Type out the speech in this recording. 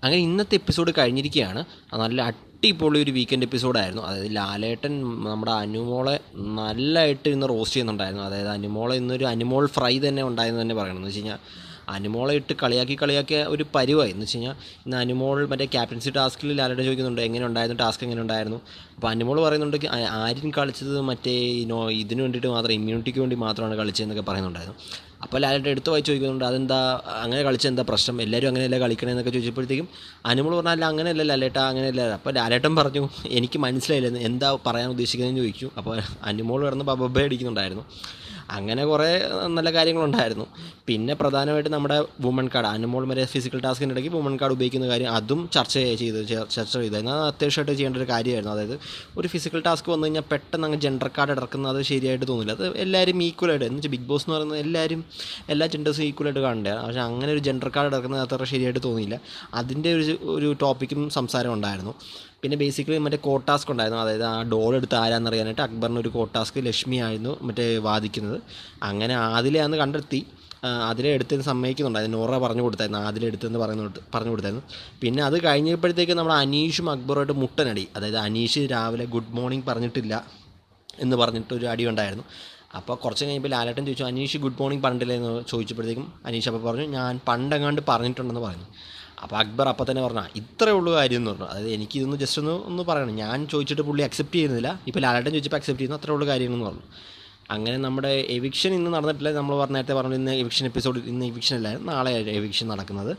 അങ്ങനെ ഇന്നത്തെ എപ്പിസോഡ് കഴിഞ്ഞിരിക്കുകയാണ്. നല്ല അടിപൊളി ഒരു വീക്കെൻഡ് എപ്പിസോഡായിരുന്നു. അതായത് ലാലേട്ടൻ നമ്മുടെ അനുമോളെ നല്ലതായിട്ട് ഇന്ന് റോസ്റ്റ് ചെയ്യുന്നുണ്ടായിരുന്നു. അതായത് അനുമോളെ ഇന്നൊരു അനുമോൾ ഫ്രൈ തന്നെ ഉണ്ടായെന്ന് തന്നെ പറയണം. എന്ന് വെച്ച് കഴിഞ്ഞാൽ അനുമോളെ ഇട്ട് കളിയാക്കിയ ഒരു പരിവായി. എന്ന് വെച്ച് കഴിഞ്ഞാൽ ഇന്ന് അനുമോൾ മറ്റേ ക്യാപ്റ്റൻസി ടാസ്കിൽ ലാലേട്ടൻ ചോദിക്കുന്നുണ്ട് എങ്ങനെ ഉണ്ടായിരുന്നു, ടാസ്ക് എങ്ങനെ ഉണ്ടായിരുന്നു. അപ്പോൾ അനുമോൾ പറയുന്നുണ്ട് ആര്യൻ കളിച്ചത് മറ്റേ ഇതിന് വേണ്ടിയിട്ട് മാത്രം, ഇമ്മ്യൂണിറ്റിക്ക് വേണ്ടി മാത്രമാണ് കളിച്ചതെന്നൊക്കെ പറയുന്നുണ്ടായിരുന്നു. അപ്പോൾ ലാലേട്ടൻ എടുത്ത് വായി ചോദിക്കുന്നുണ്ട് അതെന്താ അങ്ങനെ കളിച്ചത്, എന്താ പ്രശ്നം, എല്ലാവരും അങ്ങനെയല്ല കളിക്കണമെന്നൊക്കെ ചോദിച്ചപ്പോഴത്തേക്കും അനുമോൾ പറഞ്ഞാൽ അല്ല അങ്ങനെയല്ല ലാലേട്ടാ, അങ്ങനെയല്ല. അപ്പോൾ ലാലേട്ടൻ പറഞ്ഞു എനിക്ക് മനസ്സിലായില്ല എന്താ പറയാൻ ഉദ്ദേശിക്കുന്നതെന്ന് ചോദിച്ചു. അപ്പോൾ അനുമോൾ കിടന്ന് ബബബ അടിക്കുന്നുണ്ടായിരുന്നു. അങ്ങനെ കുറേ നല്ല കാര്യങ്ങളുണ്ടായിരുന്നു. പിന്നെ പ്രധാനമായിട്ട് നമ്മുടെ വുമൺ കാർഡ്, അനുമോൾ വരെ ഫിസിക്കൽ ടാസ്കിൻ്റെ ഇടയ്ക്ക് വുമൺ കാർഡ് ഉപയോഗിക്കുന്ന കാര്യം അതും ചർച്ച ചെയ്തായിരുന്നു. അത് അത്യാവശ്യമായിട്ട് ചെയ്യേണ്ട ഒരു കാര്യമായിരുന്നു. അതായത് ഒരു ഫിസിക്കൽ ടാസ്ക് വന്നു കഴിഞ്ഞാൽ പെട്ടെന്ന് അങ്ങ് ജെൻഡർ കാർഡ് ഇറക്കുന്നത് ശരിയായിട്ട് തോന്നില്ല. അത് എല്ലാവരും ഈക്വലായിട്ട്, എന്ന് വെച്ചാൽ ബിഗ് ബോസ് എന്ന് പറയുന്നത് എല്ലാ ജെൻഡേഴ്സും ഈക്വലായിട്ട് കാണണ്ടേ. പക്ഷേ അങ്ങനെ ഒരു ജെൻഡർ കാർഡ് ഇറക്കുന്നത് അത്ര ശരിയായിട്ട് തോന്നിയില്ല. അതിൻ്റെ ഒരു ടോപ്പിക്കും സംസാരം ഉണ്ടായിരുന്നു. പിന്നെ ബേസിക്കലി മറ്റേ കോട്ടാസ്ക് ഉണ്ടായിരുന്നു. അതായത് ആ ഡോൾ എടുത്ത് ആരാന്നറിയാനായിട്ട് അക്ബറിന് ഒരു കോട്ടാസ്ക് ലക്ഷ്മി ആയിരുന്നു മറ്റേ വാദിക്കുന്നത്. അങ്ങനെ ആദിലെയാന്ന് കണ്ടെത്തി. അതിലെ എടുത്തത് സമ്മതിക്കുന്നുണ്ടായിരുന്നു. നോറ പറഞ്ഞു കൊടുത്തായിരുന്നു അതിലെ എടുത്തെന്ന് പറഞ്ഞു കൊടുത്തായിരുന്നു. പിന്നെ അത് കഴിഞ്ഞപ്പോഴത്തേക്ക് നമ്മുടെ അനീഷും അക്ബറുമായിട്ട് മുട്ടനടി. അതായത് അനീഷ് രാവിലെ ഗുഡ് മോർണിംഗ് പറഞ്ഞിട്ടില്ല എന്ന് പറഞ്ഞിട്ടൊരു അടി ഉണ്ടായിരുന്നു. അപ്പോൾ കുറച്ച് കഴിയുമ്പോൾ ലാലേട്ടൻ ചോദിച്ചു അനീഷ് ഗുഡ് മോർണിംഗ് പറഞ്ഞിട്ടില്ല എന്ന് ചോദിച്ചപ്പോഴത്തേക്കും അനീഷ് അപ്പോൾ പറഞ്ഞു ഞാൻ പണ്ടെങ്ങാണ്ട് പറഞ്ഞിട്ടുണ്ടെന്ന് പറഞ്ഞു. അപ്പോൾ അക്ബർ അപ്പോൾ തന്നെ പറഞ്ഞു ഇത്രയേ ഉള്ളൂ കാര്യം എന്ന് പറഞ്ഞു. അതായത് എനിക്കിതൊന്ന് ജസ്റ്റ് ഒന്ന് പറയണം, ഞാൻ ചോദിച്ചിട്ട് പുള്ളി അക്സെപ്റ്റ് ചെയ്യുന്നില്ല, ഇപ്പോൾ ലാലേട്ടൻ ചോദിച്ചപ്പോൾ അക്സെപ്റ്റ് ചെയ്യുന്നു, അത്രയേ ഉള്ളൂ കാര്യമെന്ന് പറഞ്ഞു. അങ്ങനെ നമ്മുടെ എവിക്ഷൻ ഇന്ന് നടന്നിട്ടില്ല. നമ്മൾ നേരത്തെ പറഞ്ഞു ഇന്ന് എവിക്ഷൻ എപ്പിസോഡ്, ഇന്ന് എവിക്ഷൻ അല്ലായിരുന്നു, നാളെ എവിക്ഷൻ നടക്കുന്നത്.